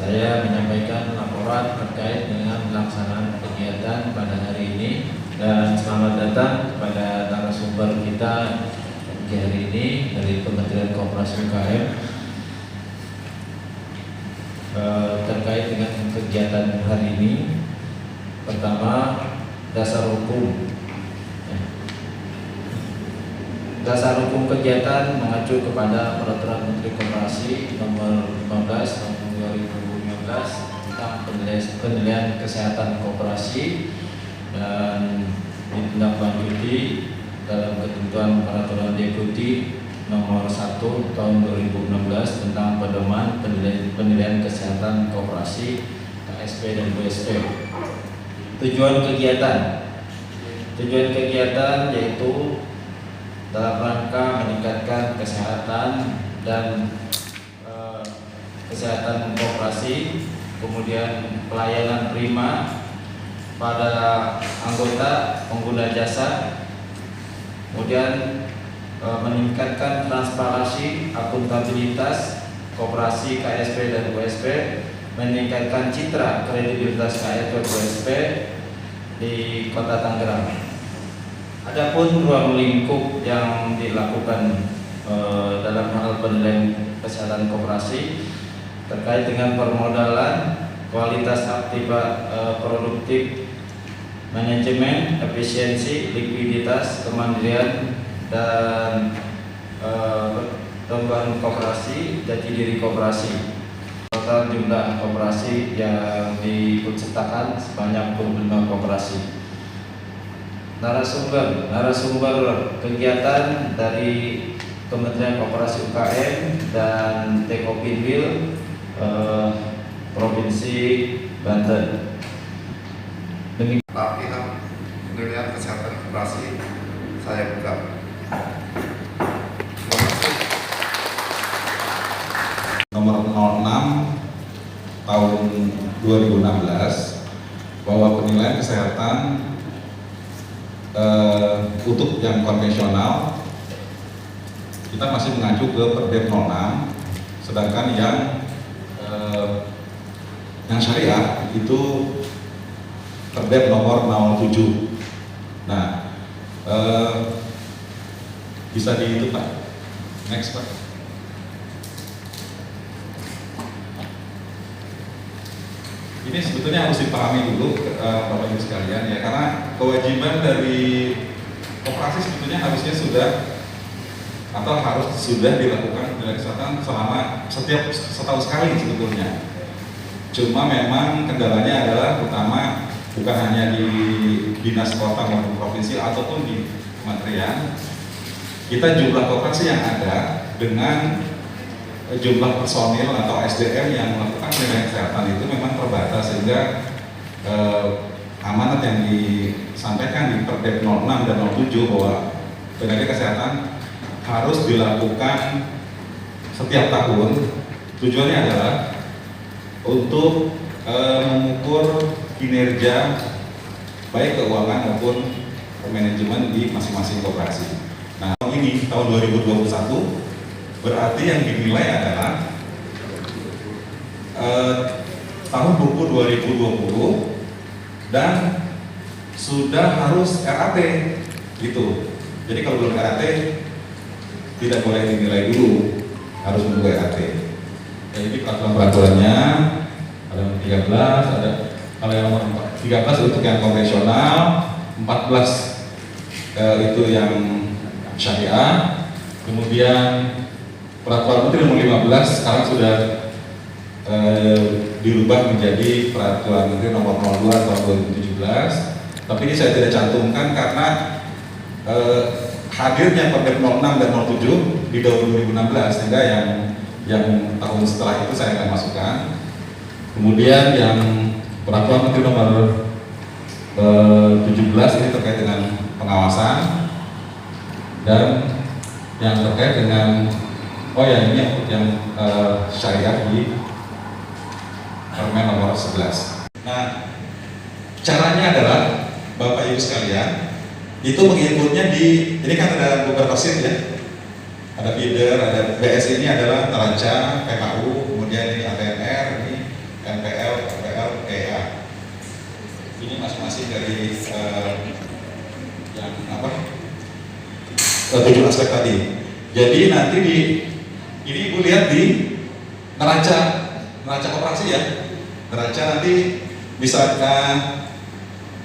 Saya menyampaikan laporan terkait dengan pelaksanaan kegiatan pada hari ini, dan selamat datang kepada narasumber kita pagi hari ini dari Kementerian Koperasi UKM terkait dengan kegiatan hari ini. Pertama, dasar hukum. Dasar hukum kegiatan mengacu kepada Peraturan Menteri Koperasi Nomor 15 Tahun 2015 tentang penilaian kesehatan koperasi dan ditindaklanjuti dalam ketentuan Peraturan Deputi Nomor 1 Tahun 2016 tentang pedoman penilaian kesehatan koperasi KSP dan WSP. Tujuan kegiatan yaitu dalam rangka meningkatkan kesehatan dan kesehatan koperasi, kemudian pelayanan prima pada anggota pengguna jasa, kemudian meningkatkan transparansi akuntabilitas koperasi KSP dan WSP, meningkatkan citra kredibilitas KSP dan WSP di Kota Tangerang. Adapun ruang lingkup yang dilakukan dalam hal penilaian kesehatan koperasi terkait dengan permodalan, kualitas aktif produktif, manajemen, efisiensi, likuiditas, kemandirian, dan pertumbuhan koperasi, jati diri koperasi. Total jumlah koperasi yang diikutsertakan sebanyak 25 koperasi. Narasumber kegiatan dari Kementerian Koperasi UKM dan Tekopinwil Provinsi Banten. Latihan penilaian kesehatan koperasi saya buka. Nomor 06 tahun 2016 bahwa penilaian kesehatan untuk yang konvensional kita masih mengacu ke Perdep 06, sedangkan yang syariah itu Perdep nomor 07. Nah, bisa di itu Pak, next Pak. Ini sebetulnya harus dipahami dulu Bapak Ibu sekalian ya, karena kewajiban dari koperasi sebetulnya harusnya sudah dilakukan penilaian kesehatan selama setiap setahun sekali sebetulnya. Cuma memang kendalanya adalah pertama bukan hanya di dinas kota maupun provinsi ataupun di kementerian, kita jumlah koperasi yang ada dengan jumlah personil atau SDM yang melakukan penilaian kesehatan itu memang terbatas, sehingga amanat yang disampaikan di Perdep 06 dan 07 bahwa penilaian kesehatan harus dilakukan setiap tahun. Tujuannya adalah untuk mengukur kinerja baik keuangan maupun manajemen di masing-masing koperasi. Nah, ini tahun 2021 berarti yang dinilai adalah tahun buku 2020 dan sudah harus RAT gitu. Jadi kalau belum RAT tidak boleh dinilai dulu, harus menunggu RAT. Jadi peraturannya ada nomor 13, ada kalau yang nomor 13 untuk yang konvensional, 14 itu yang syariah, kemudian Peraturan Menteri Nomor 15 sekarang sudah dirubah menjadi Peraturan Menteri Nomor 02 tahun 2017. Tapi ini saya tidak cantumkan karena hadirnya Perdep 06 dan 07 di tahun 2016, sehingga yang tahun setelah itu saya akan masukkan. Kemudian yang Peraturan Menteri Nomor 17 ini terkait dengan pengawasan, dan yang terkait dengan ini yang syariah di Permen nomor 11. Nah, caranya adalah Bapak Ibu sekalian itu menginputnya ini kan ada beberapa sheet ya, ada feeder, ada BS ini adalah neraca, PKU, kemudian ini ATMR, ini masih dari yang apa? 7 aspek tadi. Jadi nanti ini Ibu lihat di neraca koperasi ya. Neraca nanti bisa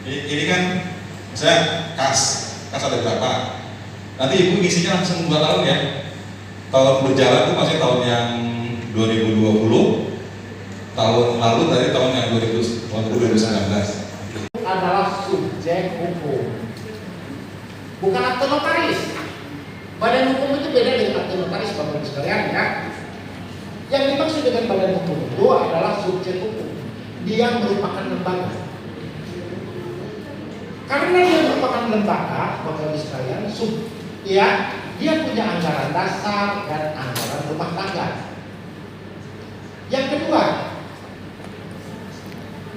ini kan misalnya kas ada berapa. Nanti Ibu ngisinya langsung 2 tahun ya. Tahun berjalan itu masih tahun yang 2020, tahun lalu dari tahun yang 2019. Adalah subjek hukum, bukan akte notaris. Badan hukum itu beda dengan akte notaris, Bapak Ibu sekalian ya. Yang dimaksud dengan badan hukum itu adalah subjek hukum. Dia merupakan lembaga. Karena dia merupakan lembaga, Bapak Ibu sekalian, dia punya anggaran dasar dan anggaran rumah tangga. Yang kedua,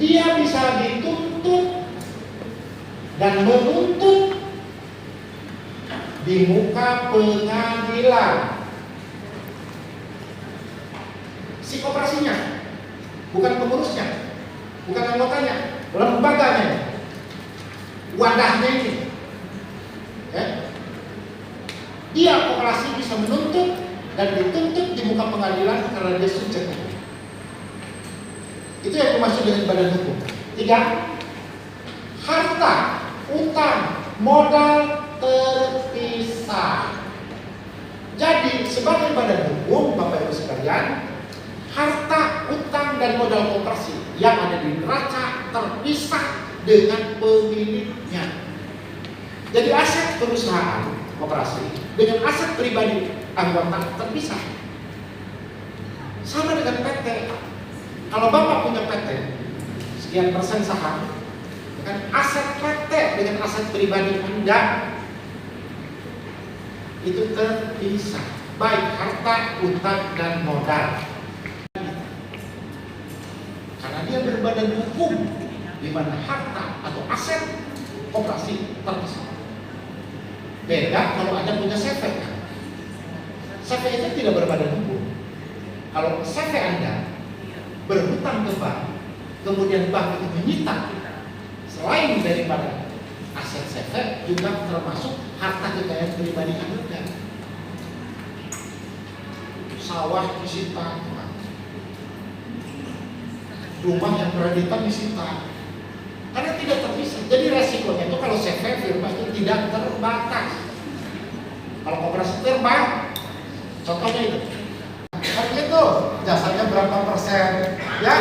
dia bisa dituntut dan menuntut di muka pengadilan. Si koperasinya, bukan pengurusnya, bukan anggotanya, lembaganya, wadahnya ini. Ya. Dia koperasi bisa menuntut dan dituntut di muka pengadilan karena dia subjek hukum. Itu yang dimaksud dengan badan hukum. 3, harta, utang, modal terpisah. Jadi sebagai badan hukum, Bapak Ibu sekalian, harta, utang, dan modal koperasi yang ada di neraca terpisah dengan pemiliknya. Jadi aset perusahaan koperasi dengan aset pribadi anggota terpisah. Sama dengan PT. Kalau Bapak punya PT, sekian persen saham, dengan aset PT dengan aset pribadi Anda itu terpisah, baik harta, utang, dan modal. Karena dia berbadan hukum, di mana harta atau aset koperasi terpisah. Beda kalau Anda punya CV. CV itu tidak berbadan hukum. Kalau CV Anda berhutang ke bank, kemudian bank itu menyita selain daripada aset CV juga termasuk harta kekayaan pribadi Anda. Sawah disita, rumah yang kreditan disita, karena tidak terpisah. Jadi resikonya itu kalau CV firma itu tidak terbatas. Kalau koperasi terbang, contohnya itu. Kan itu jasanya berapa persen, ya?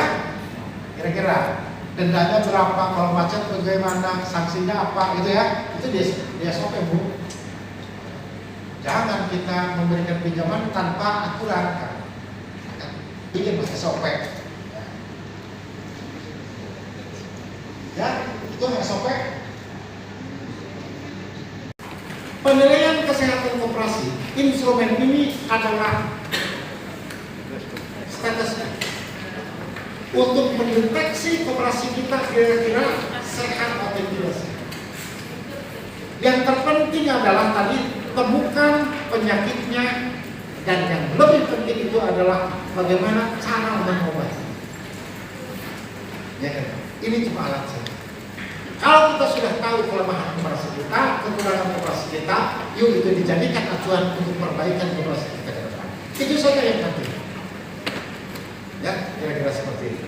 Kira-kira dendanya berapa, kalau macet bagaimana, sanksinya apa, gitu ya? Itu dia SOP, Bu. Jangan kita memberikan pinjaman tanpa aturan, kan? Bikin SOP. Ya, itu SOP. Penilaian kesehatan koperasi, instrumen ini adalah statusnya untuk mendeteksi koperasi kita kira-kira sehat atau tidak sehat. Yang terpenting adalah tadi temukan penyakitnya, dan yang lebih penting itu adalah bagaimana cara mengobati. Ya kan? Ini cuma alat saja. Kalau kita sudah tahu kelemahan koperasi kita, kekurangan koperasi kita, yuk itu dijadikan acuan untuk perbaikan koperasi kita ke depan. Itu saja yang penting. Ya, kira-kira seperti ini.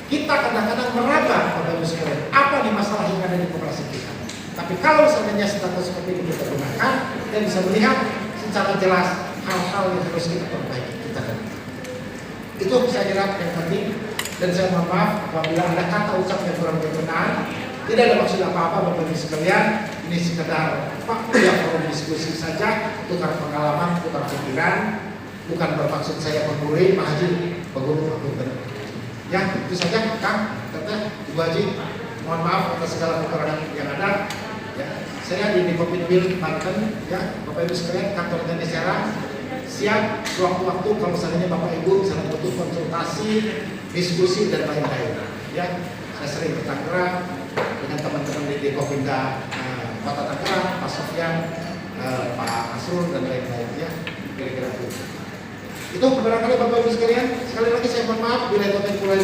Kita kadang-kadang meraba, Bapak Ibu sekalian, apa nih masalah yang ada di koperasi kita. Tapi kalau seandainya status seperti ini kita gunakan, kita bisa melihat secara jelas hal-hal yang harus kita perbaiki kita ke depan. Itu saya kira yang penting. Dan saya mohon maaf apabila ada kata ucap yang kurang berkenan. Tidak ada maksud apa-apa Bapak Ibu sekalian. Ini sekedar forum diskusi saja, tukar pengalaman, tukar pikiran. Bukan bermaksud saya menggurui Pak Haji, Pak Guru. Ya, itu saja Kang, Teteh, Ibu Haji. Mohon maaf atas segala kekurangan yang ada. Ya, saya di Kopinbil Banten, ya, Bapak Ibu sekalian, kantornya di Serang. Siap sewaktu-waktu kalau misalnya Bapak Ibu misalnya butuh konsultasi, diskusi dan lain-lain. Ya, saya sering ke Tangerang dengan teman-teman di Kopinda Kota Tangerang, Pak Sofyan, Pak Asrul dan lain-lain. Ya, kira-kira itu. Itu barangkali Bapak Ibu sekalian. Sekali lagi saya mohon maaf bila itu mulai